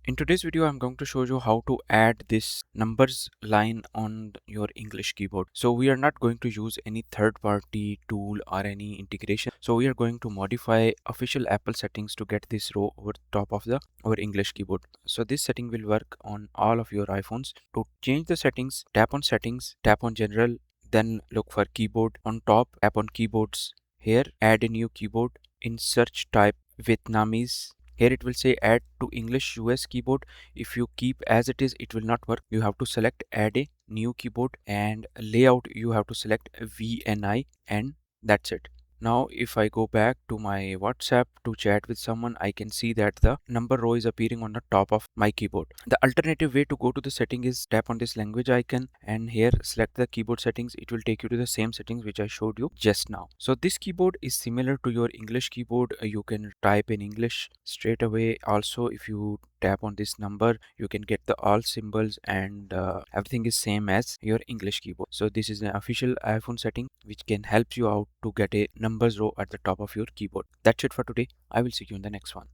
In today's video, I'm going to show you how to add this numbers line on your English keyboard. So we are not going to use any third-party tool or any integration. So we are going to modify official Apple settings to get this row over top of our English keyboard. So this setting will work on all of your iPhones. To change the settings, settings, tap on general, then look for keyboard on top, tap on keyboards. Here, add a new keyboard. In search, type Vietnamese. Here it will say add to English US keyboard. If you keep as it is, it will not work. You have to select add a new keyboard, and layout you have to select VNI, and that's it. Now if I go back to my WhatsApp to chat with someone, I can see that the number row is appearing on the top of my keyboard. The alternative way to go to the setting is tap on this language icon and here select the keyboard settings. It will take you to the same settings which I showed you just now. So this keyboard is similar to your English keyboard. You can type in English straight away. Also, if you tap on this number, you can get the all symbols, and everything is same as your English keyboard. So this is an official iPhone setting which can help you out to get a numbers row at the top of your keyboard. That's it for today. I will see you in the next one.